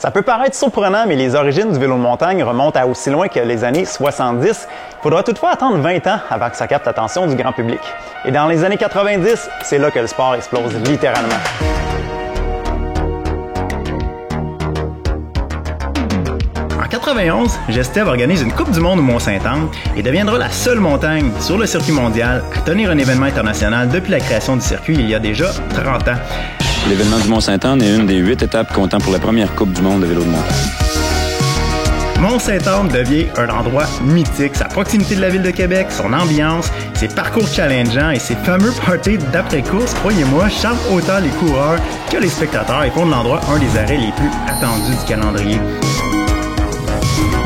Ça peut paraître surprenant, mais les origines du vélo de montagne remontent à aussi loin que les années 70. Il faudra toutefois attendre 20 ans avant que ça capte l'attention du grand public. Et dans les années 90, c'est là que le sport explose littéralement. En 91, Gestev organise une Coupe du monde au Mont-Saint-Anne et deviendra la seule montagne sur le circuit mondial à tenir un événement international depuis la création du circuit il y a déjà 30 ans. L'événement du Mont-Saint-Anne est une des 8 étapes comptant pour la première Coupe du monde de vélo de montagne. Mont-Saint-Anne devient un endroit mythique. Sa proximité de la ville de Québec, son ambiance, ses parcours challengeants et ses fameux parties d'après-course, croyez-moi, charment autant les coureurs que les spectateurs et font de l'endroit un des arrêts les plus attendus du calendrier.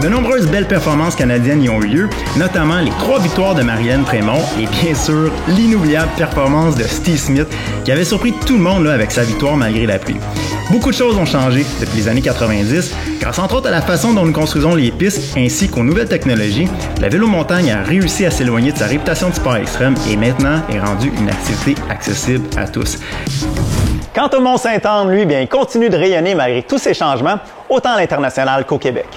De nombreuses belles performances canadiennes y ont eu lieu, notamment les 3 victoires de Marianne Prémont et bien sûr l'inoubliable performance de Steve Smith qui avait surpris tout le monde avec sa victoire malgré la pluie. Beaucoup de choses ont changé depuis les années 90, grâce entre autres à la façon dont nous construisons les pistes ainsi qu'aux nouvelles technologies. La vélo-montagne a réussi à s'éloigner de sa réputation de sport extrême et maintenant est rendue une activité accessible à tous. Quant au Mont-Saint-Anne, lui, il continue de rayonner malgré tous ces changements, autant à l'international qu'au Québec.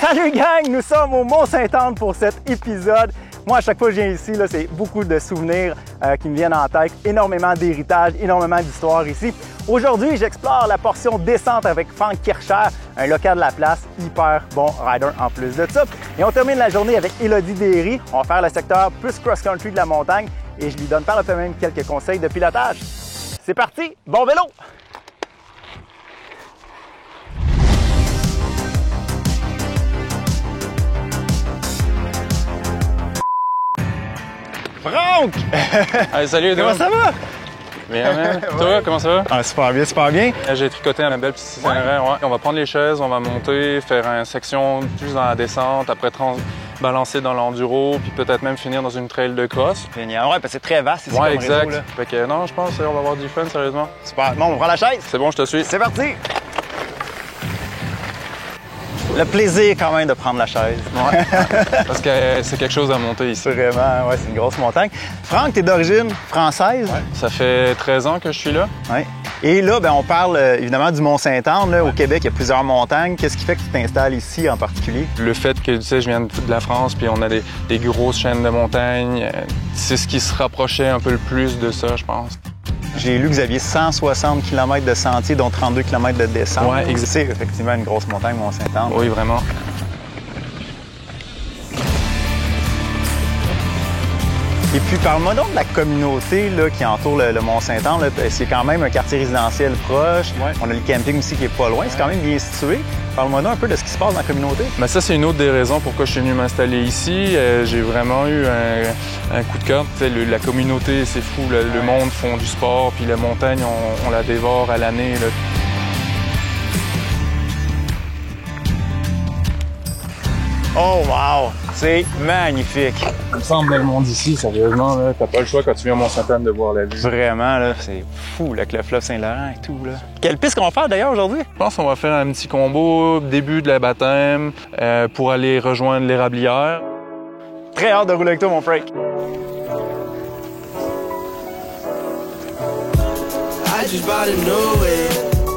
Salut gang, nous sommes au Mont-Saint-Anne pour cet épisode. Moi, à chaque fois que je viens ici, c'est beaucoup de souvenirs qui me viennent en tête, énormément d'héritage, énormément d'histoire ici. Aujourd'hui, j'explore la portion descente avec Franck Kircher, un local de la place, hyper bon rider en plus de ça. Et on termine la journée avec Élodie Derry. On va faire le secteur plus cross-country de la montagne et je lui donne par le fait même quelques conseils de pilotage. C'est parti, bon vélo! Franck! Hey, salut, comment ça va? Bien, man. Toi, comment ça va? Ah, super bien, super bien. J'ai tricoté un bel petit itinéraire. Ouais. On va prendre les chaises, on va monter, faire une section plus dans la descente, après balancer dans l'enduro, puis peut-être même finir dans une trail de cross. Génial. Ouais, parce que c'est très vaste ici ouais, comme exact. réseau, là. Fait que non, je pense qu'on va avoir du fun, sérieusement. Super. Bon, on prend la chaise. C'est bon, je te suis. C'est parti! Le plaisir quand même de prendre la chaise. Ouais. Parce que c'est quelque chose à monter ici. Vraiment, ouais, c'est une grosse montagne. Franck, t'es d'origine française? Ouais. Ça fait 13 ans que je suis là. Ouais. Et là, on parle évidemment du Mont-Saint-Anne. Au Québec, il y a plusieurs montagnes. Qu'est-ce qui fait que tu t'installes ici en particulier? Le fait que, tu sais, je viens de la France, puis on a des grosses chaînes de montagnes, c'est ce qui se rapprochait un peu le plus de ça, je pense. J'ai lu que vous aviez 160 km de sentiers, dont 32 km de descente. Ouais, c'est effectivement une grosse montagne, Mont-Saint-Anne. Oui, vraiment. Et puis, parle-moi donc de la communauté là, qui entoure le Mont-Saint-Anne. C'est quand même un quartier résidentiel proche. Ouais. On a le camping aussi qui est pas loin. C'est quand même bien situé. Parle-moi donc un peu de ce qui se passe dans la communauté. Ben ça, c'est une autre des raisons pourquoi je suis venu m'installer ici. J'ai vraiment eu un coup de cœur. La communauté, c'est fou. Le monde font du sport, puis la montagne, on la dévore à l'année. Oh wow! C'est magnifique! Il me semble le monde ici, sérieusement, là, t'as pas le choix quand tu viens à Mont-Saint-Anne de voir la vue. Vraiment, là, c'est fou avec le fleuve Saint-Laurent et tout. Là. Quelle piste qu'on va faire d'ailleurs aujourd'hui? Je pense qu'on va faire un petit combo début de la baptême pour aller rejoindre l'érablière. Très hâte de rouler avec toi, mon Frank. I just bought a new way.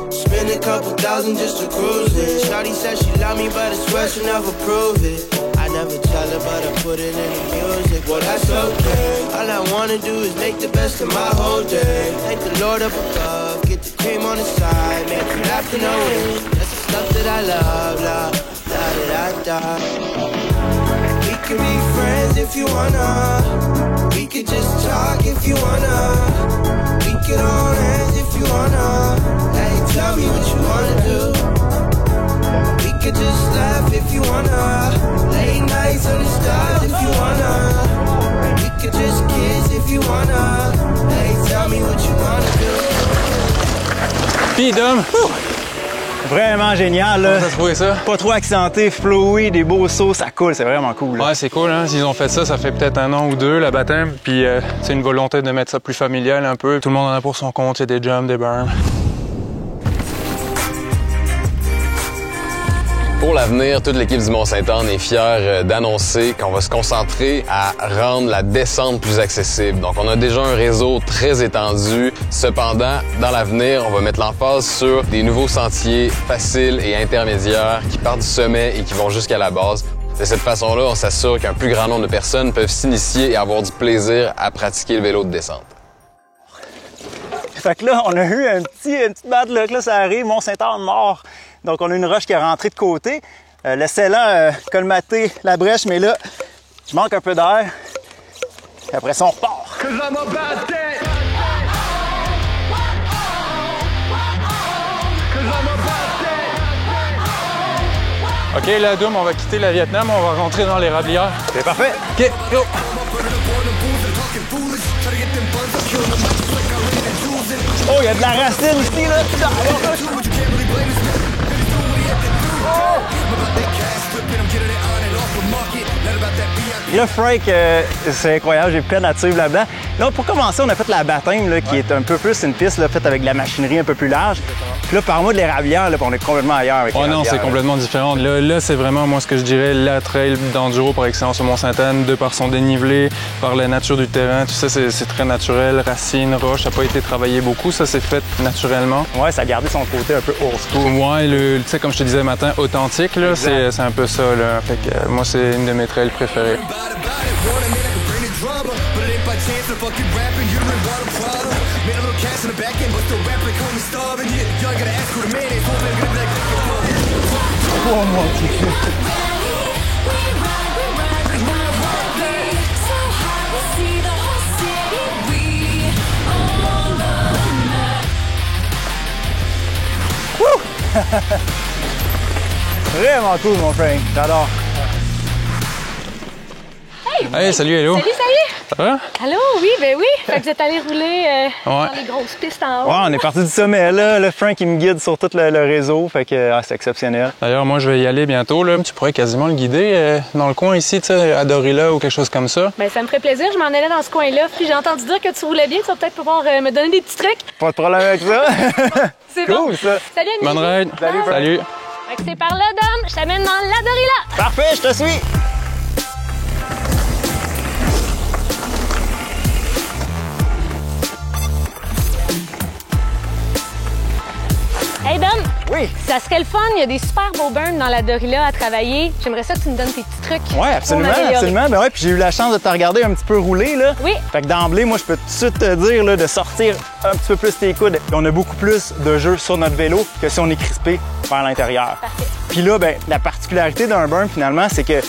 Spend a couple thousand just to cruise it. Shawty said she love me, but I swear she never prove it. I never tell her, but I put it in the music. Well, that's okay. All I wanna do is make the best of my whole day. Thank the Lord up above, get the cream on the side, make you laugh to no end. That's the stuff that I love, la da da da da. We could be friends if you wanna. We could just talk if you wanna. We could hold hands if you wanna. Hey, tell me what you wanna do. We could just laugh if you wanna. Late nights on the stars if you wanna. We could just kiss if you wanna. Hey, Puis, Dom, Vraiment génial, là. comment t'as trouvé ça? Pas trop accenté, flowy, des beaux sauts, ça coule, c'est vraiment cool. Là. Ouais, c'est cool, hein? S'ils ont fait ça, ça fait peut-être 1 an ou 2, le baptême. Puis, c'est une volonté de mettre ça plus familial un peu. Tout le monde en a pour son compte, il y a des jumps, des berms. Pour l'avenir, toute l'équipe du Mont-Sainte-Anne est fière d'annoncer qu'on va se concentrer à rendre la descente plus accessible. Donc, on a déjà un réseau très étendu. Cependant, dans l'avenir, on va mettre l'emphase sur des nouveaux sentiers faciles et intermédiaires qui partent du sommet et qui vont jusqu'à la base. De cette façon-là, on s'assure qu'un plus grand nombre de personnes peuvent s'initier et avoir du plaisir à pratiquer le vélo de descente. Fait que là, on a eu une petite bad luck, là, ça arrive, Mont-Sainte-Anne mort. Donc, on a une roche qui est rentrée de côté. Laissez-la colmater la brèche, mais là, je manque un peu d'air. Et après ça, on repart. OK, là, Dom, on va quitter le Vietnam, on va rentrer dans l'érablière. C'est parfait. OK, go! Oh, il y a de la racine ici, là. Et là, Frank, c'est incroyable, j'ai peine à te suivre là-dedans. Là, pour commencer, on a fait la baptême, là, qui est un peu plus une piste là, faite avec de la machinerie un peu plus large. Puis là, par moi de l'érablière, là, on est complètement ailleurs avec Oh non, c'est complètement différent. Là, c'est vraiment, moi, ce que je dirais, la trail d'enduro par excellence au Mont-Sainte-Anne, de par son dénivelé, par la nature du terrain. Tout ça, c'est très naturel. Racines, roches, ça n'a pas été travaillé beaucoup. Ça, c'est fait naturellement. Ouais, ça a gardé son côté un peu old school. Ouais, tu sais, comme je te disais matin, authentique, là, c'est un peu ça, là. Fait que moi, c'est une de mes trails préférées. Oh mon Dieu! Vraiment cool, mon frère. J'adore. Hey, salut, hello! Salut! Ça va? Allô, oui, ben oui. Fait que vous êtes allé rouler dans les grosses pistes en haut. Ouais, on est parti du sommet, là. Le Frank, il me guide sur tout le réseau. Fait que c'est exceptionnel. D'ailleurs, moi, je vais y aller bientôt, là. Tu pourrais quasiment le guider dans le coin ici, tu sais, à Dorila ou quelque chose comme ça. Ben, ça me ferait plaisir. Je m'en allais dans ce coin-là. Puis j'ai entendu dire que tu roulais bien. Tu vas peut-être pouvoir me donner des petits trucs. Pas de problème avec ça. C'est cool, bon. ça. Salut, Annie. Bonne ride. Salut, Frank. Salut. Fait que c'est par là, Dom. Je t'amène dans la Dorila. Parfait, je te suis. Hey, Dom. Oui. Ça serait le fun. Il y a des super beaux burns dans la Dorila à travailler. J'aimerais ça que tu me donnes tes petits trucs. Ouais, absolument, pour m'améliorer. absolument. Ben ouais, puis j'ai eu la chance de te regarder un petit peu rouler, là. Oui. Fait que d'emblée, moi, je peux tout de suite te dire, là, de sortir un petit peu plus tes coudes. On a beaucoup plus de jeu sur notre vélo que si on est crispé vers l'intérieur. Parfait. Puis là, ben, la particularité d'un burn, finalement, c'est que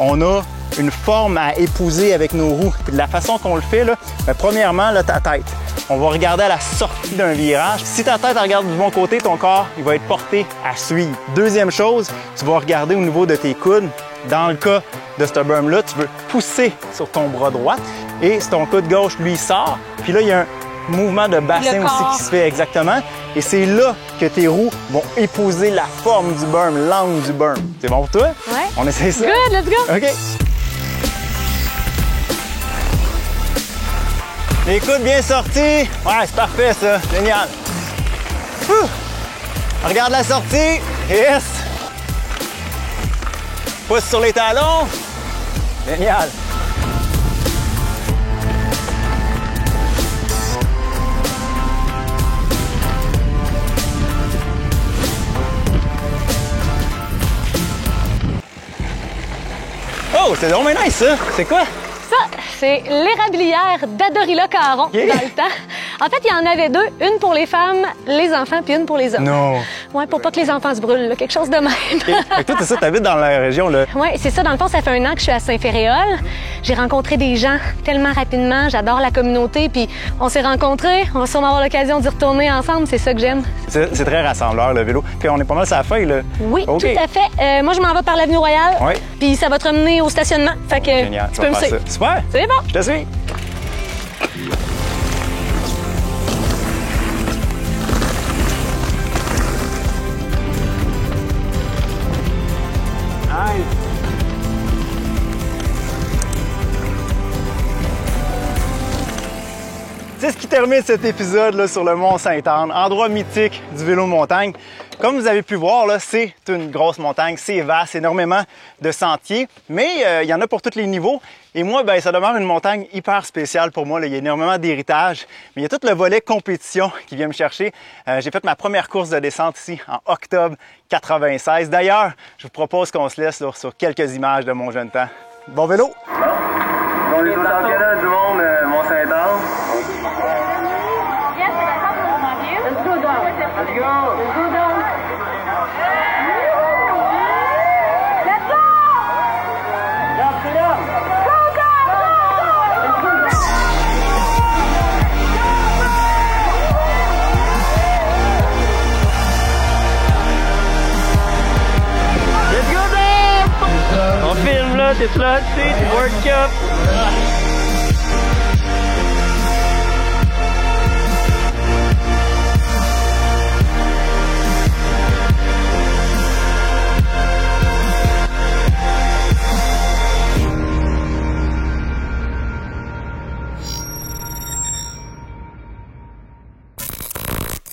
on a une forme à épouser avec nos roues. Puis de la façon qu'on le fait, là, ben, premièrement, là, ta tête. On va regarder à la sortie d'un virage. Si ta tête regarde du bon côté, ton corps, il va être porté à suivre. Deuxième chose, tu vas regarder au niveau de tes coudes. Dans le cas de ce berm-là, tu veux pousser sur ton bras droit. Et si ton coude gauche, lui, sort, puis là, il y a un mouvement de bassin aussi qui se fait exactement. Et c'est là que tes roues vont épouser la forme du berm, l'angle du berm. C'est bon pour toi? Ouais. On essaie ça? Good, let's go. OK. Les coudes bien sortis. Ouais, c'est parfait, ça. Génial. Ouh. Regarde la sortie. Yes. Pousse sur les talons. Génial. Oh, c'est vraiment nice, ça. C'est quoi? Ça, c'est l'érablière d'Adorila Caron Yeah. dans le temps. En fait, il y en avait deux, une pour les femmes, les enfants, puis une pour les hommes. Non. Ouais, pour pas que les enfants se brûlent, là, quelque chose de même. Fait que toi, c'est ça, t'habites dans la région, là. Oui, c'est ça. Dans le fond, ça fait 1 an que je suis à Saint-Féréol. J'ai rencontré des gens tellement rapidement. J'adore la communauté. Puis on s'est rencontrés. On va sûrement avoir l'occasion d'y retourner ensemble. C'est ça que j'aime. C'est très rassembleur, le vélo. Puis on est pas mal sur la feuille, là. Oui, OK. tout à fait. Moi, je m'en vais par l'avenue Royale. Oui. Puis ça va te ramener au stationnement. Fait que Génial, tu peux me vas faire suivre. ça. Super. C'est bon. Je te suis. C'est ce qui termine cet épisode là, sur le Mont-Sainte-Anne, endroit mythique du vélo de montagne. Comme vous avez pu voir, là, c'est une grosse montagne, c'est vaste, énormément de sentiers, mais il y en a pour tous les niveaux. Et moi, ben, ça demeure une montagne hyper spéciale pour moi. Là. Il y a énormément d'héritage, mais il y a tout le volet compétition qui vient me chercher. J'ai fait ma première course de descente ici en octobre 96. D'ailleurs, je vous propose qu'on se laisse là, sur quelques images de mon jeune temps. Bon vélo! On est au championnat du monde Mont-Sainte-Anne. Let's go down. Let's go. Let's go down. Let's go. Jump it up. Go down. Let's go down. Let's go down. On filme là, t'es là, tu sais, World Cup.